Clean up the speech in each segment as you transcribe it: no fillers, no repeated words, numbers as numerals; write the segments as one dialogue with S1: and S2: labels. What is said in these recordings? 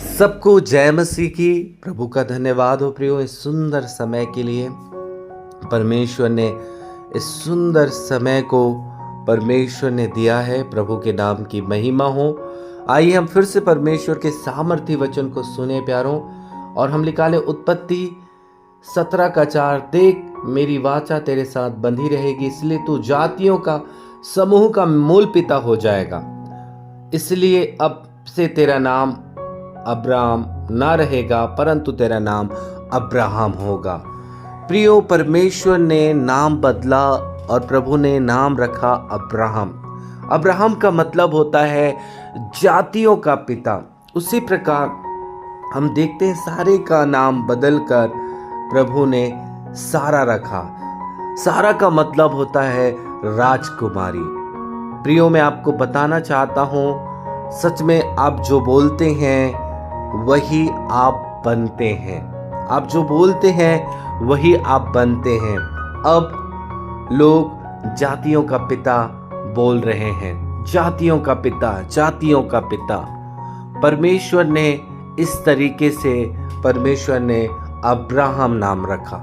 S1: सबको जय मसीह की। प्रभु का धन्यवाद हो प्रियो, इस सुंदर समय के लिए। परमेश्वर ने इस सुंदर समय को परमेश्वर ने दिया है। प्रभु के नाम की महिमा हो। आइए हम फिर से परमेश्वर के सामर्थी वचन को सुने प्यारों, और हम निकाले उत्पत्ति 17 का 4। देख मेरी वाचा तेरे साथ बंधी रहेगी, इसलिए तू जातियों का समूह का मूल पिता हो जाएगा। इसलिए अब से तेरा नाम अब्राम ना रहेगा, परंतु तेरा नाम अब्राहम होगा। प्रियो, परमेश्वर ने नाम बदला और प्रभु ने नाम रखा अब्राहम। अब्राहम का मतलब होता है जातियों का पिता। उसी प्रकार हम देखते हैं सारे का नाम बदलकर प्रभु ने सारा रखा। सारा का मतलब होता है राजकुमारी। प्रियो, मैं आपको बताना चाहता हूँ, सच में आप जो बोलते हैं वही आप बनते हैं। आप जो बोलते हैं वही आप बनते हैं। अब लोग जातियों का पिता बोल रहे हैं, जातियों का पिता, जातियों का पिता। परमेश्वर ने इस तरीके से परमेश्वर ने अब्राहम नाम रखा।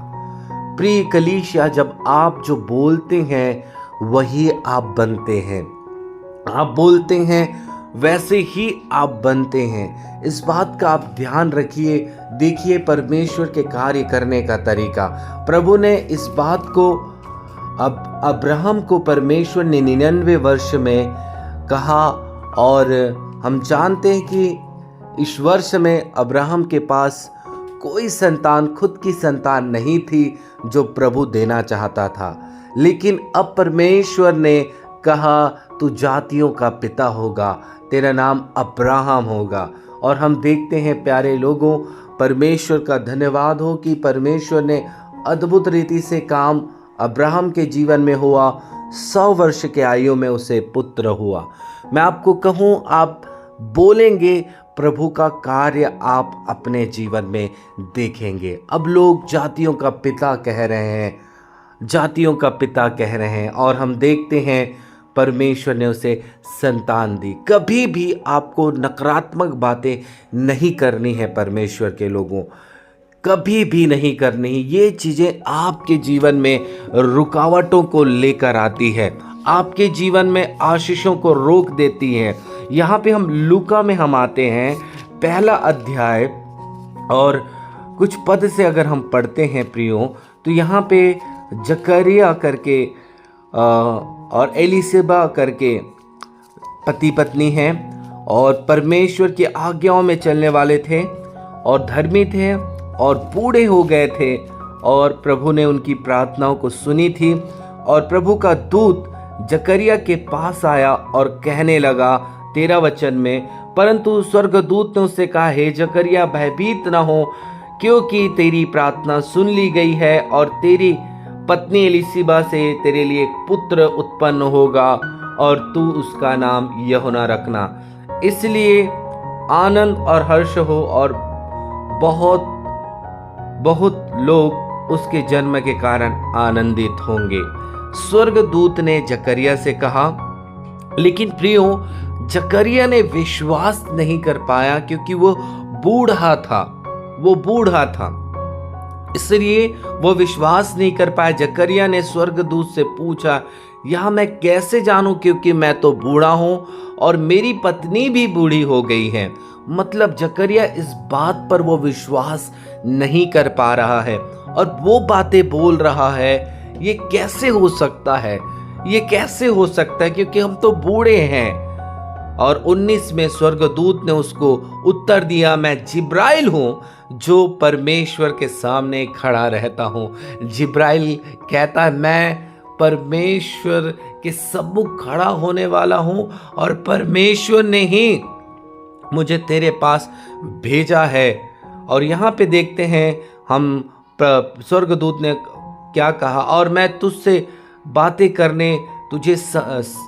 S1: प्रिय कलीसिया, जब आप जो बोलते हैं वही आप बनते हैं। आप बोलते हैं वैसे ही आप बनते हैं। इस बात का आप ध्यान रखिए। देखिए परमेश्वर के कार्य करने का तरीका। प्रभु ने इस बात को अब अब्राहम को परमेश्वर ने 99 वर्ष में कहा, और हम जानते हैं कि इस वर्ष में अब्राहम के पास कोई संतान, खुद की संतान नहीं थी जो प्रभु देना चाहता था। लेकिन अब परमेश्वर ने कहा तू जातियों का पिता होगा, तेरा नाम अब्राहम होगा। और हम देखते हैं प्यारे लोगों, परमेश्वर का धन्यवाद हो कि परमेश्वर ने अद्भुत रीति से काम अब्राहम के जीवन में हुआ। 100 वर्ष के आयु में उसे पुत्र हुआ। मैं आपको कहूँ, आप बोलेंगे प्रभु का कार्य आप अपने जीवन में देखेंगे। अब लोग जातियों का पिता कह रहे हैं, जातियों का पिता कह रहे हैं, और हम देखते हैं परमेश्वर ने उसे संतान दी। कभी भी आपको नकारात्मक बातें नहीं करनी है परमेश्वर के लोगों, कभी भी नहीं करनी। ये चीज़ें आपके जीवन में रुकावटों को लेकर आती है, आपके जीवन में आशीषों को रोक देती है। यहाँ पे हम लूका में हम आते हैं, 1 अध्याय और कुछ पद से अगर हम पढ़ते हैं प्रियो, तो यहाँ पे जकरिया करके और एलिसेबा करके पति पत्नी हैं, और परमेश्वर की आज्ञाओं में चलने वाले थे और धर्मी थे और बूढ़े हो गए थे। और प्रभु ने उनकी प्रार्थनाओं को सुनी थी। और प्रभु का दूत जकरिया के पास आया और कहने लगा 13 वचन में, परंतु स्वर्गदूत ने उससे कहा, हे जकरिया भयभीत न हो, क्योंकि तेरी प्रार्थना सुन ली गई है, और तेरी पत्नी एलिसिबा से तेरे लिए एक पुत्र उत्पन्न होगा, और तू उसका नाम यूहन्ना रखना। इसलिए आनंद और हर्ष हो, और बहुत बहुत लोग उसके जन्म के कारण आनंदित होंगे। स्वर्गदूत ने जकरिया से कहा। लेकिन प्रियो, जकरिया ने विश्वास नहीं कर पाया, क्योंकि वो बूढ़ा था, वो बूढ़ा था, इसलिए वो विश्वास नहीं कर पाया। जकरिया ने स्वर्गदूत से पूछा, यह मैं कैसे जानूं, क्योंकि मैं तो बूढ़ा हूं और मेरी पत्नी भी बूढ़ी हो गई है। मतलब जकरिया इस बात पर वो विश्वास नहीं कर पा रहा है, और वो बातें बोल रहा है, ये कैसे हो सकता है, ये कैसे हो सकता है, क्योंकि हम तो बूढ़े हैं। और 19 में स्वर्गदूत ने उसको उत्तर दिया, मैं जिब्राइल हूं जो परमेश्वर के सामने खड़ा रहता हूं। जिब्राइल कहता है, मैं परमेश्वर के सम्मुख खड़ा होने वाला हूं, और परमेश्वर ने ही मुझे तेरे पास भेजा है। और यहाँ पे देखते हैं हम, स्वर्गदूत ने क्या कहा, और मैं तुझसे बातें करने तुझे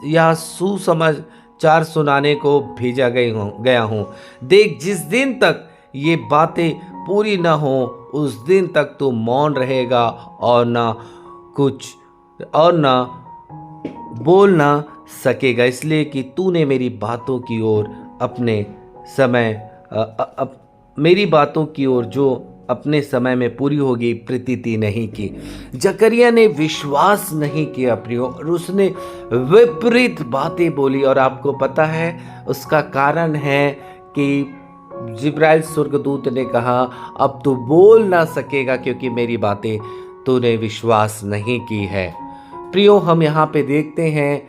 S1: यह सुसमाचार सुनाने को भेजा गया हूँ। देख, जिस दिन तक ये बातें पूरी न हो उस दिन तक तू मौन रहेगा, और ना बोल ना सकेगा, इसलिए कि तूने मेरी बातों की ओर अपने समय मेरी बातों की ओर जो अपने समय में पूरी होगी प्रतीति नहीं की। जकरिया ने विश्वास नहीं किया प्रियो, और उसने विपरीत बातें बोली। और आपको पता है उसका कारण है कि जिब्राइल स्वर्गदूत ने कहा, अब तू बोल ना सकेगा क्योंकि मेरी बातें तूने विश्वास नहीं की है। प्रियो, हम यहाँ पे देखते हैं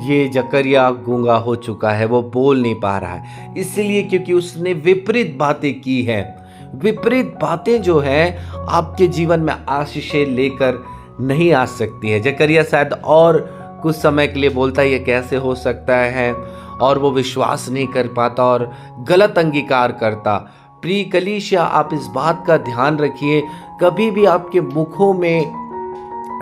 S1: ये जकरिया गूंगा हो चुका है, वो बोल नहीं पा रहा है, इसलिए क्योंकि उसने विपरीत बातें की है। विपरीत बातें जो है आपके जीवन में आशीषें लेकर नहीं आ सकती है। जकरिया शायद और कुछ समय के लिए बोलता है ये कैसे हो सकता है, और वो विश्वास नहीं कर पाता और गलत अंगीकार करता। प्रिय कलीसिया, आप इस बात का ध्यान रखिए, कभी भी आपके मुखों में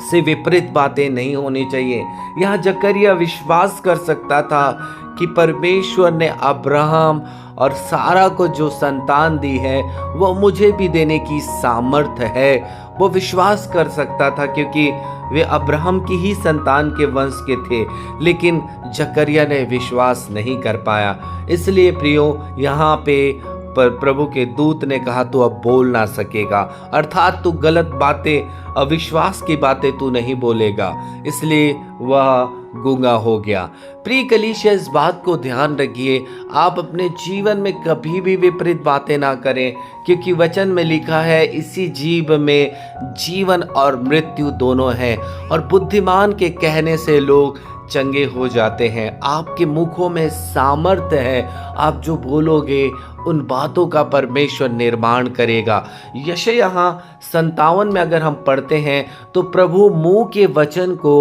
S1: से विपरीत बातें नहीं होनी चाहिए। यहाँ जकरिया विश्वास कर सकता था कि परमेश्वर ने अब्राहम और सारा को जो संतान दी है वो मुझे भी देने की सामर्थ्य है। वो विश्वास कर सकता था क्योंकि वे अब्राहम की ही संतान के वंश के थे, लेकिन जकरिया ने विश्वास नहीं कर पाया। इसलिए प्रियो, यहाँ पे पर प्रभु के दूत ने कहा तू अब बोल ना सकेगा, अर्थात तू गलत बातें, अविश्वास की बातें तू नहीं बोलेगा। इसलिए वह गूंगा हो गया। प्रिय कलीसिया, इस बात को ध्यान रखिए, आप अपने जीवन में कभी भी विपरीत बातें ना करें, क्योंकि वचन में लिखा है इसी जीव में जीवन और मृत्यु दोनों हैं, और बुद्धिमान के कहने से लोग चंगे हो जाते हैं। आपके मुखों में सामर्थ्य है, आप जो बोलोगे उन बातों का परमेश्वर निर्माण करेगा। यशायाह 57 में अगर हम पढ़ते हैं तो प्रभु मुंह के वचन को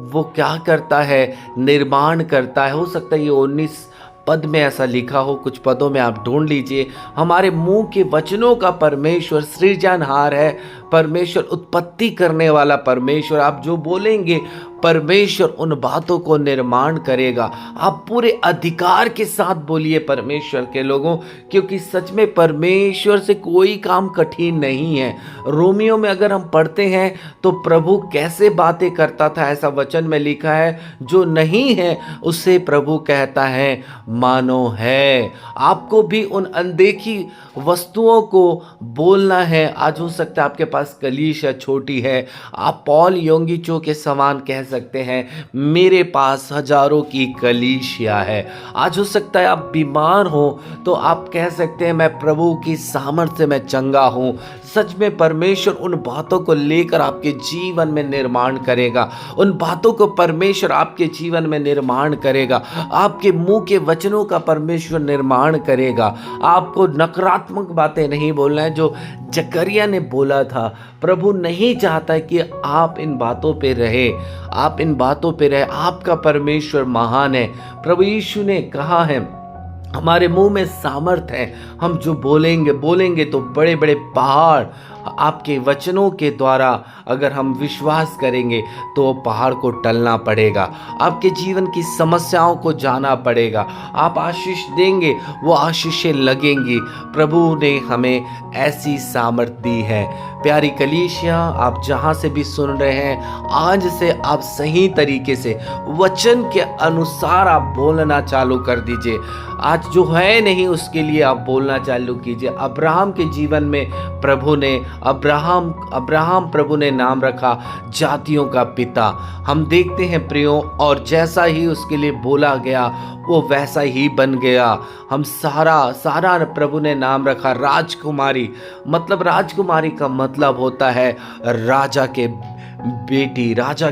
S1: वो क्या करता है, निर्माण करता है। हो सकता है ये 19 पद में ऐसा लिखा हो, कुछ पदों में आप ढूंढ लीजिए। हमारे मुंह के वचनों का परमेश्वर सृजनहार है, परमेश्वर उत्पत्ति करने वाला परमेश्वर। आप जो बोलेंगे परमेश्वर उन बातों को निर्माण करेगा। आप पूरे अधिकार के साथ बोलिए परमेश्वर के लोगों, क्योंकि सच में परमेश्वर से कोई काम कठिन नहीं है। रोमियो में अगर हम पढ़ते हैं तो प्रभु कैसे बातें करता था, ऐसा वचन में लिखा है, जो नहीं है उससे प्रभु कहता है मानो है। आपको भी उन अनदेखी वस्तुओं को बोलना है। आज हो सकता है आपके पास कलीसिया छोटी है, आप पौल योंगिचो के समान कह सकते हैं मेरे पास हजारों की कलीसिया है। आज हो सकता है आप बीमार हो तो आप कह सकते हैं मैं प्रभु की सामर्थ्य से मैं चंगा हूं। सच में परमेश्वर उन बातों को लेकर आपके जीवन में निर्माण करेगा, उन बातों को परमेश्वर आपके जीवन में निर्माण करेगा। आपके मुंह के वचनों का परमेश्वर निर्माण करेगा। आपको नकारात्मक बातें नहीं बोलना है, जो जकरिया ने बोला था। प्रभु नहीं चाहता कि आप इन बातों पे रहे, आप इन बातों पे रहे। आपका परमेश्वर महान है। प्रभु यीशु ने कहा है हमारे मुंह में सामर्थ है, हम जो बोलेंगे तो बड़े बड़े पहाड़, आपके वचनों के द्वारा अगर हम विश्वास करेंगे तो पहाड़ को टलना पड़ेगा। आपके जीवन की समस्याओं को जाना पड़ेगा। आप आशीष देंगे, वो आशीषें लगेंगी। प्रभु ने हमें ऐसी सामर्थ दी है। प्यारी कलीसिया, आप जहाँ से भी सुन रहे हैं, आज से आप सही तरीके से वचन के अनुसार आप बोलना चालू कर दीजिए। आज जो है नहीं उसके लिए आप बोलना चालू कीजिए। अब्राहम के जीवन में प्रभु ने अब्राहम प्रभु ने नाम रखा जातियों का पिता। हम देखते हैं प्रियो, और जैसा ही उसके लिए बोला गया वो वैसा ही बन गया। हम सारा प्रभु ने नाम रखा राजकुमारी। मतलब राजकुमारी का मतलब होता है राजा की बेटी, राजा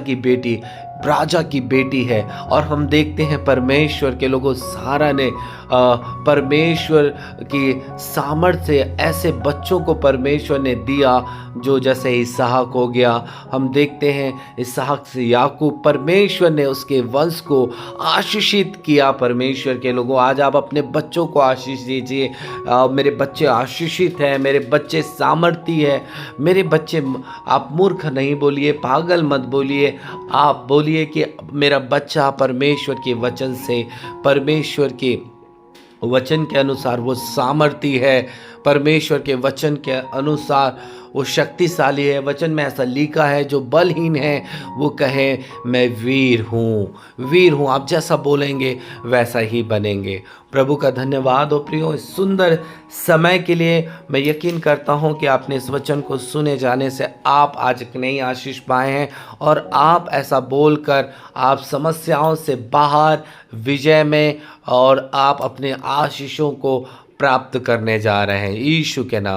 S1: की बेटी है। और हम देखते हैं परमेश्वर के लोगों, सारा ने परमेश्वर की सामर्थ्य से ऐसे बच्चों को परमेश्वर ने दिया जो जैसे इसहाक हो गया। हम देखते हैं इसहाक से याकूब, परमेश्वर ने उसके वंश को आशीषित किया। परमेश्वर के लोगों, आज आप अपने बच्चों को आशीष दीजिए। मेरे बच्चे आशीषित हैं, मेरे बच्चे सामर्थी है, मेरे बच्चे। आप मूर्ख नहीं बोलिए, पागल मत बोलिए, आप बोलिए कि मेरा बच्चा परमेश्वर के वचन से, परमेश्वर के वचन के अनुसार वो सामर्थी है, परमेश्वर के वचन के अनुसार वो शक्तिशाली है। वचन में ऐसा लिखा है, जो बलहीन है वो कहे मैं वीर हूँ, वीर हूँ। आप जैसा बोलेंगे वैसा ही बनेंगे। प्रभु का धन्यवाद हो प्रियो, इस सुंदर समय के लिए। मैं यकीन करता हूँ कि आपने इस वचन को सुने जाने से आप आज एक नई आशीष पाए हैं और आप ऐसा बोलकर आप समस्याओं से बाहर विजय में और आप अपने आशीषों को प्राप्त करने जा रहे हैं, यीशु के नाम।